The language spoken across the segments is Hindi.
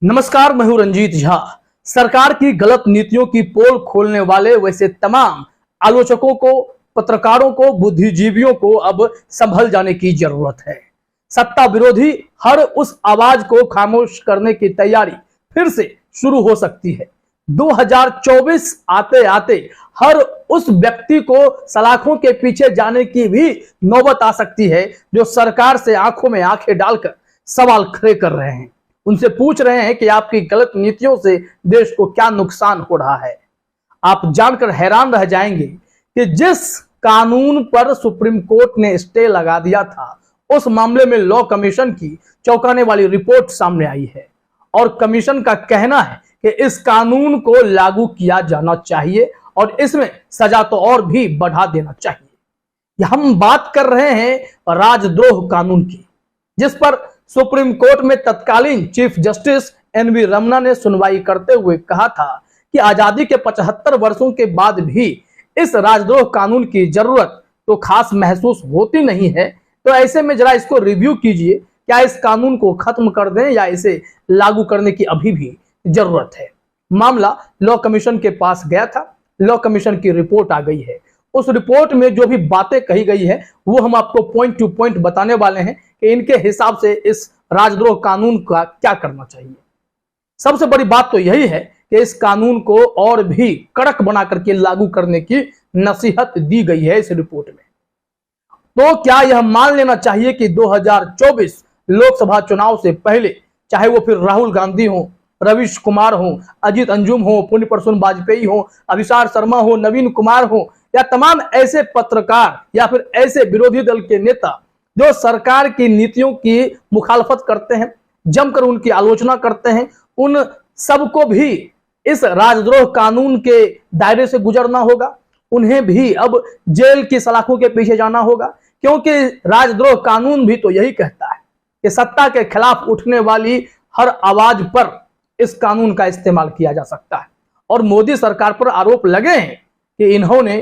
नमस्कार, मैं हूं रंजीत झा। सरकार की गलत नीतियों की पोल खोलने वाले वैसे तमाम आलोचकों को, पत्रकारों को, बुद्धिजीवियों को अब संभल जाने की जरूरत है। सत्ता विरोधी हर उस आवाज को खामोश करने की तैयारी फिर से शुरू हो सकती है। 2024 आते आते हर उस व्यक्ति को सलाखों के पीछे जाने की भी नौबत आ सकती है जो सरकार से आंखों में आंखें डालकर सवाल खड़े कर रहे हैं, उनसे पूछ रहे हैं कि आपकी गलत नीतियों से देश को क्या नुकसान हो रहा है। आप जानकर हैरान रह जाएंगे कि जिस कानून पर सुप्रीम कोर्ट ने स्टे लगा दिया था, उस मामले में लॉ कमीशन की चौंकाने वाली रिपोर्ट सामने आई है और कमीशन का कहना है कि इस कानून को लागू किया जाना चाहिए और इसमें सजा तो और भी बढ़ा देना चाहिए। हम बात कर रहे हैं राजद्रोह कानून की, जिस पर सुप्रीम कोर्ट में तत्कालीन चीफ जस्टिस एनवी रमन्ना ने सुनवाई करते हुए कहा था कि आजादी के 75 वर्षों के बाद भी इस राजद्रोह कानून की जरूरत तो खास महसूस होती नहीं है। तो ऐसे में जरा इसको रिव्यू कीजिए, क्या इस कानून को खत्म कर दें या इसे लागू करने की अभी भी जरूरत है। मामला लॉ कमीशन के पास गया था, लॉ कमीशन की रिपोर्ट आ गई है। उस रिपोर्ट में जो भी बातें कही गई है वो हम आपको पॉइंट टू पॉइंट बताने वाले हैं कि इनके हिसाब से इस राजद्रोह कानून का क्या करना चाहिए। सबसे बड़ी बात तो यही है कि इस कानून को और भी कड़क बना करके लागू करने की नसीहत दी गई है इस रिपोर्ट में। तो क्या यह मान लेना चाहिए कि 2024 लोकसभा चुनाव से पहले, चाहे वो फिर राहुल गांधी हो, रविश कुमार हो, अजीत अंजुम हो, पुण्य प्रसून वाजपेयी हो, अभिसार शर्मा हो, नवीन कुमार हो, या तमाम ऐसे पत्रकार या फिर ऐसे विरोधी दल के नेता जो सरकार की नीतियों की मुखालफत करते हैं, जमकर उनकी आलोचना करते हैं, उन सबको भी इस राजद्रोह कानून के दायरे से गुजरना होगा। उन्हें भी अब जेल की सलाखों के पीछे जाना होगा, क्योंकि राजद्रोह कानून भी तो यही कहता है कि सत्ता के खिलाफ उठने वाली हर आवाज पर इस कानून का इस्तेमाल किया जा सकता है। और मोदी सरकार पर आरोप लगे हैं कि इन्होंने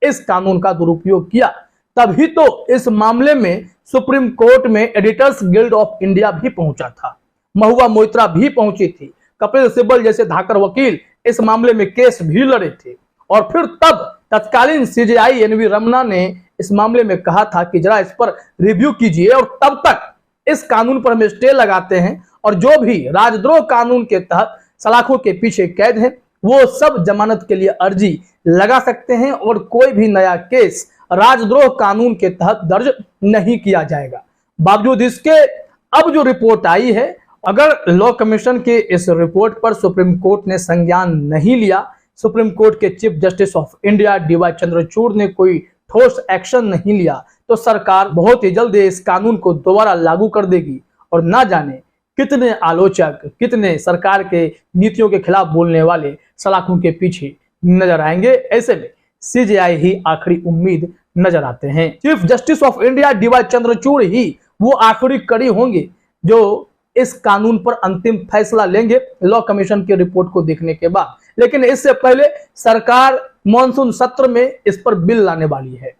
इस कानून का दुरुपयोग किया, तभी तो इस मामले में सुप्रीम कोर्ट में एडिटर्स गिल्ड ऑफ इंडिया भी पहुंचा था, महुआ मोइत्रा भी पहुंची थी, कपिल सिब्बल जैसे धाकर वकील इस मामले में केस भी लड़े थे। और फिर तब तत्कालीन सीजेआई एनवी रमन्ना ने इस मामले में कहा था कि जरा इस पर रिव्यू कीजिए और तब तक इस कानून पर हम स्टे लगाते हैं और जो भी राजद्रोह कानून के तहत सलाखों के पीछे कैद हैं वो सब जमानत के लिए अर्जी लगा सकते हैं और कोई भी नया केस राजद्रोह कानून के तहत दर्ज नहीं किया जाएगा। बावजूद इसके अब जो रिपोर्ट आई है, अगर लॉ कमीशन के इस रिपोर्ट पर सुप्रीम कोर्ट ने संज्ञान नहीं लिया, सुप्रीम कोर्ट के chief justice of India D Y Chandrachud ने कोई ठोस एक्शन नहीं लिया, तो सरकार बहुत ही जल्द इस कानून को दोबारा लागू कर देगी और ना जाने कितने आलोचक, कितने सरकार के नीतियों के खिलाफ बोलने वाले सलाखों के पीछे नजर आएंगे। ऐसे में सीजेआई ही आखिरी उम्मीद नजर आते हैं। Chief justice of India D Y Chandrachud ही वो आखिरी कड़ी होंगे जो इस कानून पर अंतिम फैसला लेंगे लॉ कमीशन की रिपोर्ट को देखने के बाद। लेकिन इससे पहले सरकार मॉनसून सत्र में इस पर बिल लाने वाली है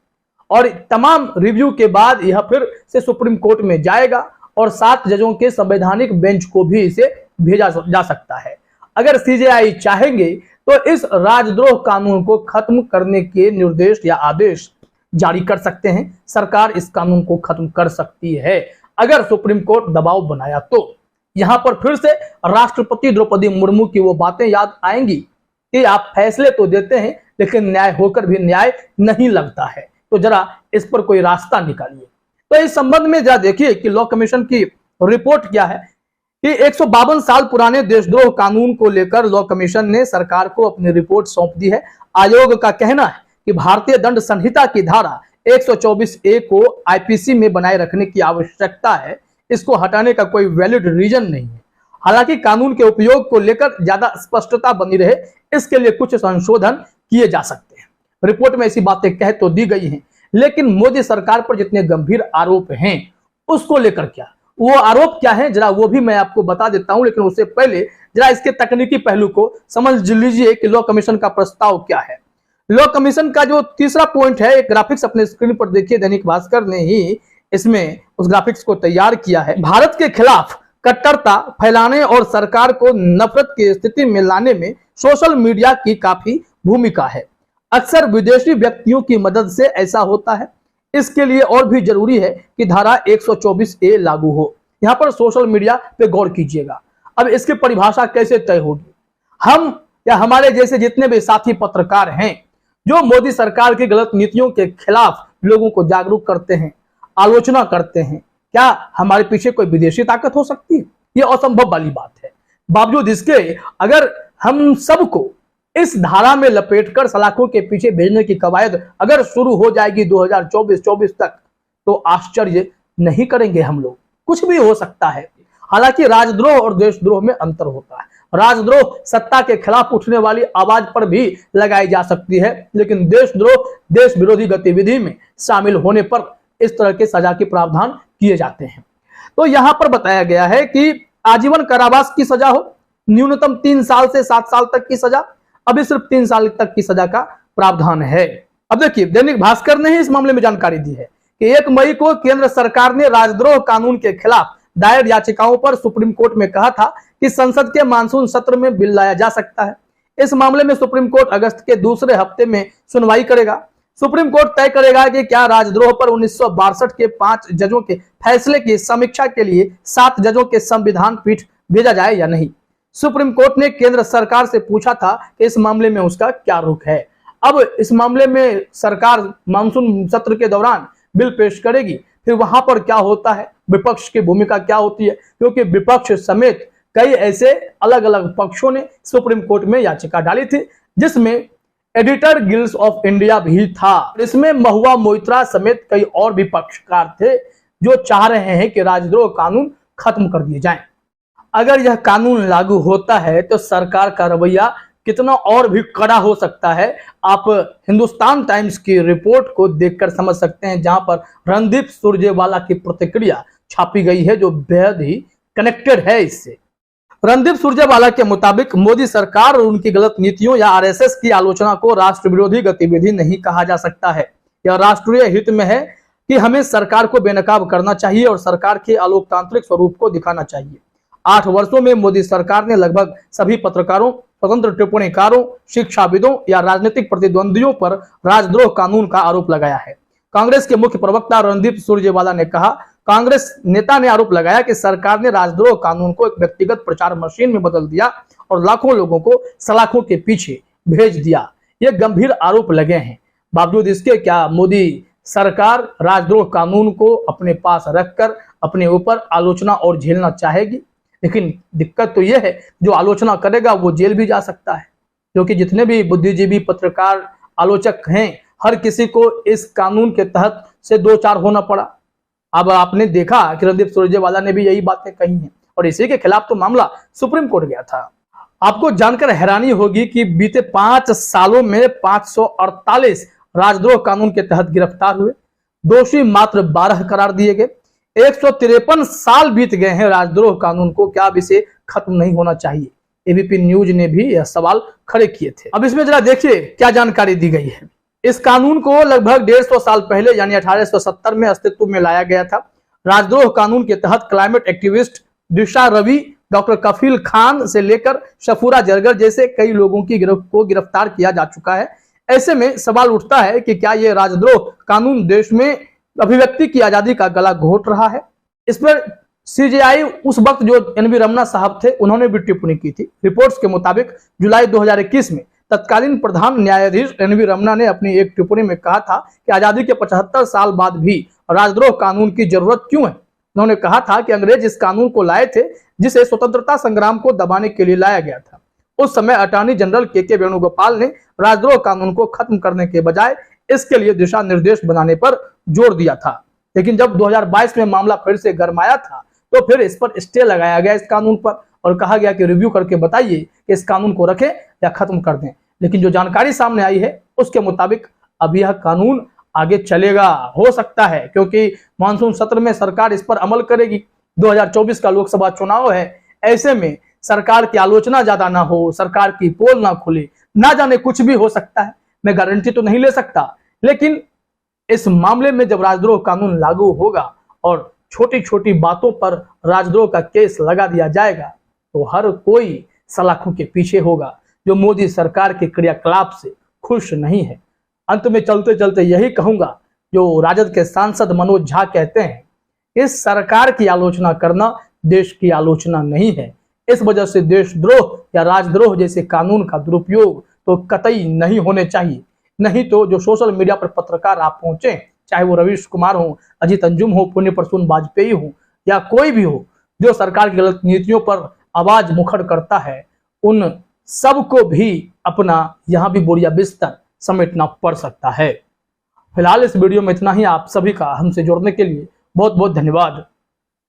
और तमाम रिव्यू के बाद यह फिर से सुप्रीम कोर्ट में जाएगा और 7 जजों के संवैधानिक बेंच को भी इसे भेजा जा सकता है। अगर सीजेआई चाहेंगे तो इस राजद्रोह कानून को खत्म करने के निर्देश या आदेश जारी कर सकते हैं। सरकार इस कानून को खत्म कर सकती है अगर सुप्रीम कोर्ट दबाव बनाया तो। यहां पर फिर से राष्ट्रपति द्रौपदी मुर्मू की वो बातें याद आएंगी कि आप फैसले तो देते हैं लेकिन न्याय होकर भी न्याय नहीं लगता है, तो जरा इस पर कोई रास्ता निकालिए। तो इस संबंध में जरा देखिए कि लॉ कमीशन की रिपोर्ट क्या है कि 152 साल पुराने देशद्रोह कानून को लेकर लॉ कमीशन ने सरकार को अपनी रिपोर्ट सौंप दी है। आयोग का कहना है कि भारतीय दंड संहिता की धारा 124A को आईपीसी में बनाए रखने की आवश्यकता है, इसको हटाने का कोई वैलिड रीजन नहीं है। हालांकि कानून के उपयोग को लेकर ज्यादा स्पष्टता बनी रहे, इसके लिए कुछ संशोधन किए जा सकते हैं। रिपोर्ट में ऐसी बातें कह तो दी गई हैं, लेकिन मोदी सरकार पर जितने गंभीर आरोप हैं उसको लेकर क्या, वो आरोप क्या है, जरा वो भी मैं आपको बता देता हूं। लेकिन उससे पहले जरा इसके तकनीकी पहलू को समझ लीजिए कि लॉ कमीशन का प्रस्ताव क्या है। लॉ कमीशन का जो तीसरा पॉइंट है, एक ग्राफिक्स अपने स्क्रीन पर देखिए, दैनिक भास्कर ने ही इसमें उस ग्राफिक्स को तैयार किया है। भारत के खिलाफ कट्टरता फैलाने और सरकार को नफरत की स्थिति में लाने में सोशल मीडिया की काफी भूमिका है। अक्सर विदेशी व्यक्तियों की मदद से ऐसा होता है। इसके लिए और भी जरूरी है कि धारा 124A लागू हो। यहाँ पर सोशल मीडिया पे गौर कीजिएगा। अब इसकी परिभाषा कैसे तय होगी? हम या हमारे जैसे जितने भी साथी पत्रकार हैं जो मोदी सरकार की गलत नीतियों के खिलाफ लोगों को जागरूक करते हैं, आलोचना करते हैं, क्या हमारे पीछे कोई विदेशी ताकत हो सकती है? ये असंभव वाली बात है। बावजूद इसके अगर हम सबको इस धारा में लपेटकर सलाखों के पीछे भेजने की कवायद अगर शुरू हो जाएगी 2024 तक, तो आश्चर्य नहीं करेंगे हम लोग। कुछ भी हो सकता है। हालांकि राजद्रोह और देशद्रोह में अंतर होता है। राजद्रोह सत्ता के खिलाफ उठने वाली आवाज पर भी लगाई जा सकती है, लेकिन देशद्रोह देश विरोधी गतिविधि में शामिल होने पर इस तरह के सजा के प्रावधान किए जाते हैं। तो यहां पर बताया गया है कि आजीवन कारावास की सजा हो, न्यूनतम 3 साल से 7 साल तक की सजा, अभी सिर्फ 3 साल तक की सजा का प्रावधान है। अब देखिए, दैनिक भास्कर ने ही इस मामले में जानकारी दी है कि 1 मई को केंद्र सरकार ने राजद्रोह कानून के खिलाफ दायर याचिकाओं पर सुप्रीम कोर्ट में कहा था कि संसद के मानसून सत्र में बिल लाया जा सकता है। इस मामले में सुप्रीम कोर्ट अगस्त के दूसरे हफ्ते में सुनवाई करेगा। सुप्रीम कोर्ट तय करेगा कि क्या राजद्रोह पर 1962 के 5 जजों के फैसले की समीक्षा के लिए 7 जजों के संविधान पीठ भेजा जाए या नहीं। सुप्रीम कोर्ट ने केंद्र सरकार से पूछा था कि इस मामले में उसका क्या रुख है। अब इस मामले में सरकार मानसून सत्र के दौरान बिल पेश करेगी, फिर वहां पर क्या होता है, विपक्ष की भूमिका क्या होती है, क्योंकि विपक्ष समेत कई ऐसे अलग अलग पक्षों ने सुप्रीम कोर्ट में याचिका डाली थी, जिसमें एडिटर गिल्ड ऑफ इंडिया भी था। इसमें महुआ मोइत्रा समेत कई और भी पक्षकार थे जो चाह रहे हैं कि राजद्रोह कानून खत्म कर दिए जाएं। अगर यह कानून लागू होता है तो सरकार का रवैया कितना और भी कड़ा हो सकता है, आप हिंदुस्तान टाइम्स की रिपोर्ट को देखकर समझ सकते हैं, जहां पर रणदीप सुरजेवाला की प्रतिक्रिया छापी गई है जो बेहद ही कनेक्टेड है इससे। रणदीप सुरजेवाला के मुताबिक मोदी सरकार और उनकी गलत नीतियों या आरएसएस की आलोचना को राष्ट्र विरोधी गतिविधि नहीं कहा जा सकता है। यह राष्ट्रीय हित में है कि हमें सरकार को बेनकाब करना चाहिए और सरकार के अलोकतांत्रिक स्वरूप को दिखाना चाहिए। 8 वर्षों में मोदी सरकार ने लगभग सभी पत्रकारों, स्वतंत्र टिप्पणीकारों, शिक्षाविदों या राजनीतिक प्रतिद्वंदियों पर राजद्रोह कानून का आरोप लगाया है। कांग्रेस के मुख्य प्रवक्ता रणदीप सुरजेवाला ने कहा, कांग्रेस नेता ने आरोप लगाया कि सरकार ने राजद्रोह कानून को एक व्यक्तिगत प्रचार मशीन में बदल दिया और लाखों लोगों को सलाखों के पीछे भेज दिया। ये गंभीर आरोप लगे हैं। बावजूद इसके क्या मोदी सरकार राजद्रोह कानून को अपने पास रखकर अपने ऊपर आलोचना और झेलना चाहेगी? लेकिन दिक्कत तो यह है, जो आलोचना करेगा वो जेल भी जा सकता है, क्योंकि जितने भी बुद्धिजीवी, पत्रकार, आलोचक हैं, हर किसी को इस कानून के तहत से 2-4 होना पड़ा। अब आपने देखा कि रणदीप सुरजेवाला ने भी यही बातें कही हैं और इसी के खिलाफ तो मामला सुप्रीम कोर्ट गया था। आपको जानकर हैरानी होगी कि बीते 5 सालों में 548 राजद्रोह कानून के तहत गिरफ्तार हुए, दोषी मात्र 12 करार दिए गए। 153 साल बीत गए हैं राजद्रोह कानून को, क्या अब इसे खत्म नहीं होना चाहिए? एबीपी न्यूज ने भी यह सवाल खड़े किए थे। अब इसमें जरा देखिए क्या जानकारी दी गई है। इस कानून को लगभग 150 साल पहले यानी 1870 में अस्तित्व में लाया गया था। राजद्रोह कानून के तहत क्लाइमेट एक्टिविस्ट दिशा रवि, डॉक्टर कफील खान से लेकर शफूरा जरगर जैसे कई लोगों को गिरफ्तार किया जा चुका है। ऐसे में सवाल उठता है कि क्या यह राजद्रोह कानून देश में अभिव्यक्ति की आजादी का गला घोट रहा है? इस पर सीजेआई उस वक्त जो एनवी रमना साहब थे, उन्होंने भी टिप्पणी की थी। रिपोर्ट्स के मुताबिक जुलाई 2021 में तत्कालीन प्रधान न्यायाधीश एनवी रमना ने अपनी एक टिप्पणी में कहा था कि आजादी के 75 साल बाद भी राजद्रोह कानून की जरूरत क्यों है। उन्होंने कहा था कि अंग्रेज इस कानून को लाए थे जिसे स्वतंत्रता संग्राम को दबाने के लिए लाया गया था। उस समय अटॉर्नी जनरल के वेणुगोपाल ने राजद्रोह कानून को खत्म करने के बजाय इसके लिए दिशा निर्देश बनाने पर जोर दिया था। लेकिन जब 2022 में मामला फिर से गरमाया था तो फिर इस पर स्टे लगाया गया इस कानून पर और कहा गया कि रिव्यू करके बताइए कि इस कानून को रखें या खत्म कर दें। लेकिन जो जानकारी सामने आई है उसके मुताबिक अब यह कानून आगे चलेगा, हो सकता है, क्योंकि मानसून सत्र में सरकार इस पर अमल करेगी। 2024 का लोकसभा चुनाव है, ऐसे में सरकार की आलोचना ज्यादा ना हो, सरकार की पोल ना खुले, ना जाने कुछ भी हो सकता है। मैं गारंटी तो नहीं ले सकता, लेकिन इस मामले में जब राजद्रोह कानून लागू होगा और छोटी छोटी बातों पर राजद्रोह का केस लगा दिया जाएगा तो हर कोई सलाखों के पीछे होगा जो मोदी सरकार के क्रियाकलाप से खुश नहीं है। अंत में चलते चलते यही कहूंगा जो राजद के सांसद मनोज झा कहते हैं, इस सरकार की आलोचना करना देश की आलोचना नहीं है। इस वजह से देशद्रोह या राजद्रोह जैसे कानून का दुरुपयोग तो कतई नहीं होने चाहिए। नहीं तो जो सोशल मीडिया पर पत्रकार आप पहुंचे, चाहे वो रवीश कुमार हो, अजीत अंजुम हो, पुण्य प्रसून वाजपेयी हो या कोई भी हो, जो सरकार की गलत नीतियों पर आवाज मुखर करता है, उन सबको भी अपना यहाँ भी बोरिया बिस्तर समेटना पड़ सकता है। फिलहाल इस वीडियो में इतना ही। आप सभी का हमसे जुड़ने के लिए बहुत बहुत धन्यवाद।